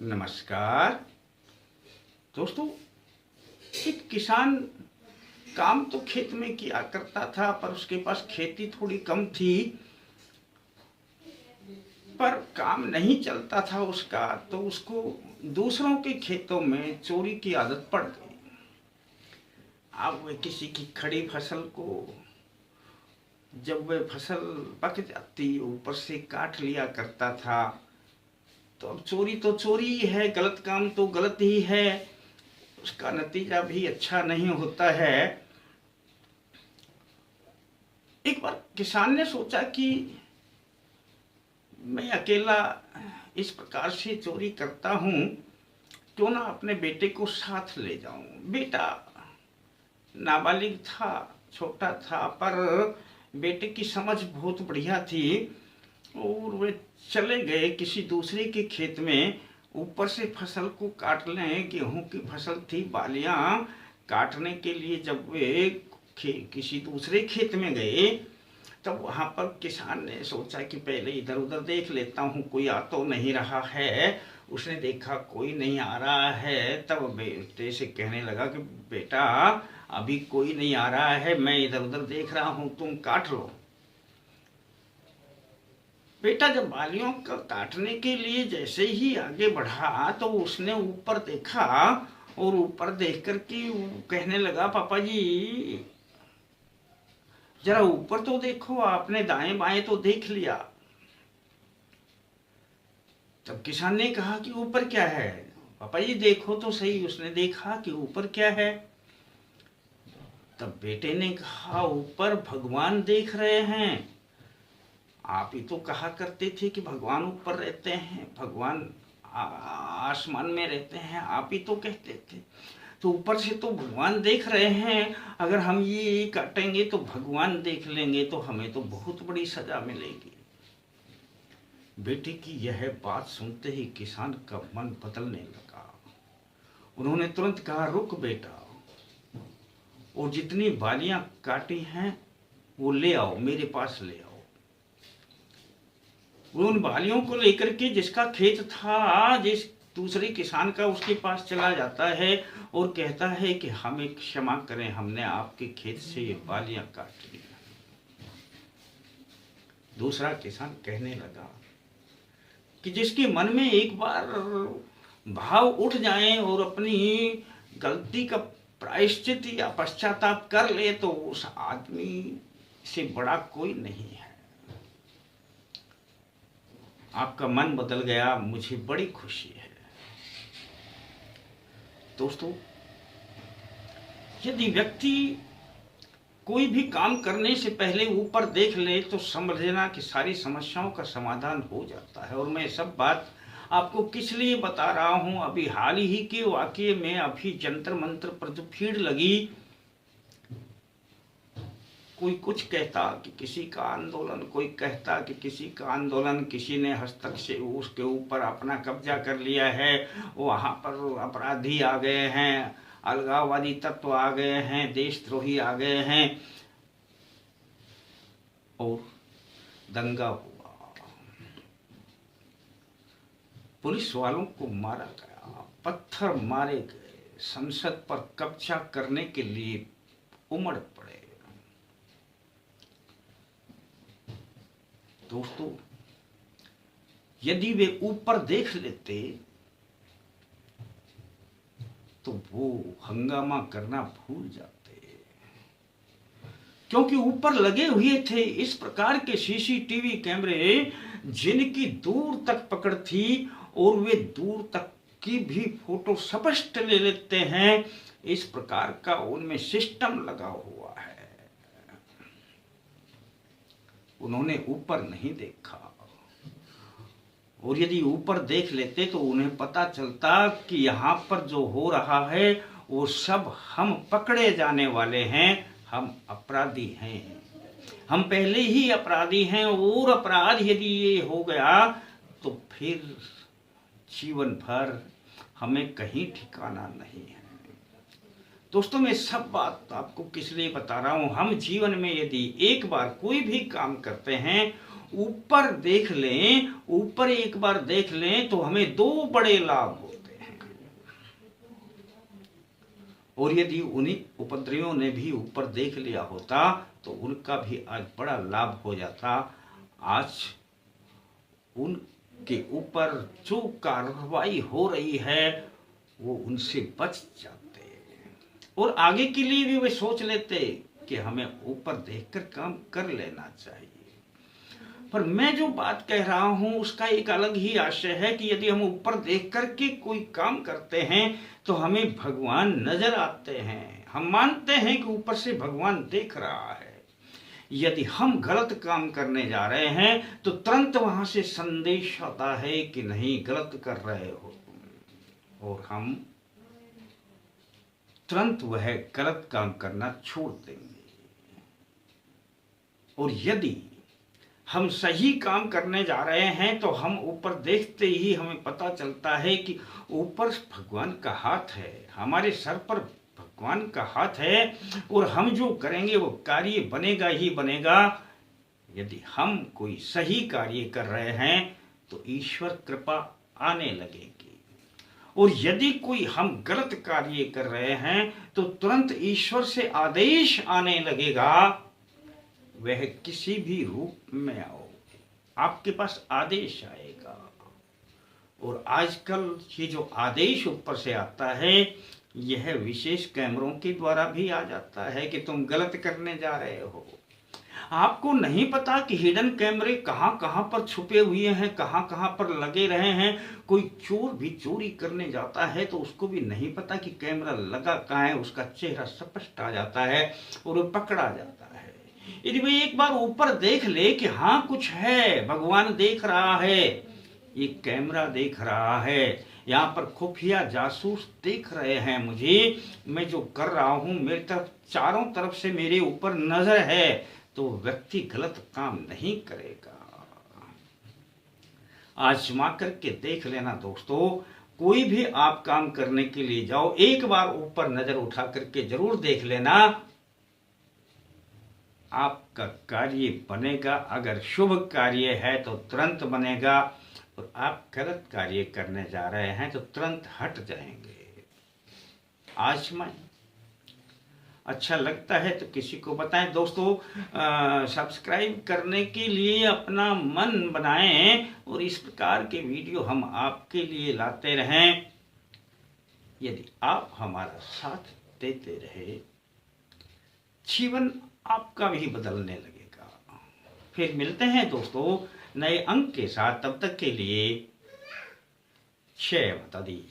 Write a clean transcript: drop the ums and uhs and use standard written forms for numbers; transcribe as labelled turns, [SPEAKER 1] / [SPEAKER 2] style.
[SPEAKER 1] नमस्कार दोस्तों। एक किसान काम तो खेत में किया करता था, पर उसके पास खेती थोड़ी कम थी, पर काम नहीं चलता था उसका, तो उसको दूसरों के खेतों में चोरी की आदत पड़ गई। अब वह किसी की खड़ी फसल को जब वह फसल पक जाती ऊपर से काट लिया करता था। तो अब चोरी तो चोरी ही है, गलत काम तो गलत ही है, उसका नतीजा भी अच्छा नहीं होता है। एक बार किसान ने सोचा कि मैं अकेला इस प्रकार से चोरी करता हूँ, क्यों ना अपने बेटे को साथ ले जाऊं। बेटा नाबालिग था, छोटा था, पर बेटे की समझ बहुत बढ़िया थी और वे चले गए किसी दूसरे के खेत में। ऊपर से फसल को काट लें, गेहूं की फसल थी, बालियां काटने के लिए जब वे किसी दूसरे खेत में गए, तब वहां पर किसान ने सोचा कि पहले इधर उधर देख लेता हूँ, कोई आ तो नहीं रहा है। उसने देखा कोई नहीं आ रहा है, तब बेटे से कहने लगा कि बेटा अभी कोई नहीं आ रहा है, मैं इधर उधर देख रहा हूँ, तुम काट लो। बेटा जब बालियों का काटने के लिए जैसे ही आगे बढ़ा तो उसने ऊपर देखा और ऊपर देख कर के कहने लगा, पापा जी जरा ऊपर तो देखो, आपने दाएं बाएं तो देख लिया। तब किसान ने कहा कि ऊपर क्या है? पापा जी देखो तो सही। उसने देखा कि ऊपर क्या है। तब बेटे ने कहा, ऊपर भगवान देख रहे हैं। आप ही तो कहा करते थे कि भगवान ऊपर रहते हैं, भगवान आसमान में रहते हैं, आप ही तो कहते थे। तो ऊपर से तो भगवान देख रहे हैं, अगर हम ये काटेंगे तो भगवान देख लेंगे, तो हमें तो बहुत बड़ी सजा मिलेगी। बेटे की यह बात सुनते ही किसान का मन बदलने लगा। उन्होंने तुरंत कहा, रुक बेटा, और जितनी बालियां काटी हैं वो ले आओ, मेरे पास ले आओ। वो उन बालियों को लेकर के जिसका खेत था, जिस दूसरे किसान का, उसके पास चला जाता है और कहता है कि हमें क्षमा करें, हमने आपके खेत से ये बालियां काट ली। दूसरा किसान कहने लगा कि जिसके मन में एक बार भाव उठ जाए और अपनी गलती का प्रायश्चित या पश्चाताप कर ले, तो उस आदमी से बड़ा कोई नहीं है। आपका मन बदल गया, मुझे बड़ी खुशी है। दोस्तों, यदि व्यक्ति कोई भी काम करने से पहले ऊपर देख ले तो समझ लेना कि सारी समस्याओं का समाधान हो जाता है। और मैं सब बात आपको किस लिए बता रहा हूं, अभी हाल ही के वाकये में अभी जंतर मंतर पर जो भीड़ लगी, कोई कुछ कहता कि किसी का आंदोलन, कोई कहता कि किसी का आंदोलन, किसी ने हस्तक से उसके ऊपर अपना कब्जा कर लिया है, वहां पर अपराधी आ गए हैं, अलगाववादी तत्व आ गए हैं, देशद्रोही आ गए हैं, और दंगा हुआ, पुलिस वालों को मारा गया, पत्थर मारे गए, संसद पर कब्जा करने के लिए उमड़ पड़े। दोस्तों, यदि वे ऊपर देख लेते तो वो हंगामा करना भूल जाते, क्योंकि ऊपर लगे हुए थे इस प्रकार के सीसीटीवी कैमरे जिनकी दूर तक पकड़ थी, और वे दूर तक की भी फोटो स्पष्ट ले लेते हैं, इस प्रकार का उनमें सिस्टम लगा हुआ है। उन्होंने ऊपर नहीं देखा, और यदि ऊपर देख लेते तो उन्हें पता चलता कि यहाँ पर जो हो रहा है वो सब हम पकड़े जाने वाले हैं, हम अपराधी हैं, हम पहले ही अपराधी हैं, और अपराध यदि ये हो गया तो फिर जीवन भर हमें कहीं ठिकाना नहीं है। दोस्तों, मैं सब बात आपको किस लिए बता रहा हूं, हम जीवन में यदि एक बार कोई भी काम करते हैं ऊपर देख लें, ऊपर एक बार देख लें तो हमें दो बड़े लाभ होते हैं। और यदि उन्हीं उपद्रवियों ने भी ऊपर देख लिया होता तो उनका भी आज बड़ा लाभ हो जाता। आज उनके ऊपर जो कार्रवाई हो रही है वो उनसे बच जाते और आगे के लिए भी वे सोच लेते कि हमें ऊपर देखकर काम कर लेना चाहिए। पर मैं जो बात कह रहा हूं उसका एक अलग ही आशय है कि यदि हम ऊपर देख करके कोई काम करते हैं तो हमें भगवान नजर आते हैं, हम मानते हैं कि ऊपर से भगवान देख रहा है। यदि हम गलत काम करने जा रहे हैं तो तुरंत वहां से संदेश आता है कि नहीं, गलत कर रहे हो तुम, और हम तुरंत वह गलत काम करना छोड़ देंगे। और यदि हम सही काम करने जा रहे हैं तो हम ऊपर देखते ही हमें पता चलता है कि ऊपर भगवान का हाथ है, हमारे सर पर भगवान का हाथ है और हम जो करेंगे वो कार्य बनेगा ही बनेगा। यदि हम कोई सही कार्य कर रहे हैं तो ईश्वर कृपा आने लगेगी, और यदि कोई हम गलत कार्य कर रहे हैं तो तुरंत ईश्वर से आदेश आने लगेगा, वह किसी भी रूप में आओ, आपके पास आदेश आएगा। और आजकल ये जो आदेश ऊपर से आता है यह विशेष कैमरों के द्वारा भी आ जाता है कि तुम गलत करने जा रहे हो। आपको नहीं पता कि हिडन कैमरे कहां कहां पर छुपे हुए हैं, कहां कहां पर लगे रहे हैं। कोई चोर भी चोरी करने जाता है तो उसको भी नहीं पता कि कैमरा लगा कहां है, उसका चेहरा स्पष्ट आ जाता है और वो पकड़ा जाता है। यदि वे एक बार ऊपर देख ले कि हाँ कुछ है, भगवान देख रहा है, ये कैमरा देख रहा है, यहाँ पर खुफिया जासूस देख रहे हैं मुझे, मैं जो कर रहा हूं मेरी तरफ चारों तरफ से मेरे ऊपर नजर है, तो व्यक्ति गलत काम नहीं करेगा। आजमा करके देख लेना दोस्तों, कोई भी आप काम करने के लिए जाओ, एक बार ऊपर नजर उठा करके जरूर देख लेना, आपका कार्य बनेगा। अगर शुभ कार्य है तो तुरंत बनेगा, और आप गलत कार्य करने जा रहे हैं तो तुरंत हट जाएंगे। आजमाएं, अच्छा लगता है तो किसी को बताएं। दोस्तों सब्सक्राइब करने के लिए अपना मन बनाएं और इस प्रकार के वीडियो हम आपके लिए लाते रहें। यदि आप हमारा साथ देते रहे, जीवन आपका भी बदलने लगेगा। फिर मिलते हैं दोस्तों नए अंक के साथ, तब तक के लिए जय माता दी।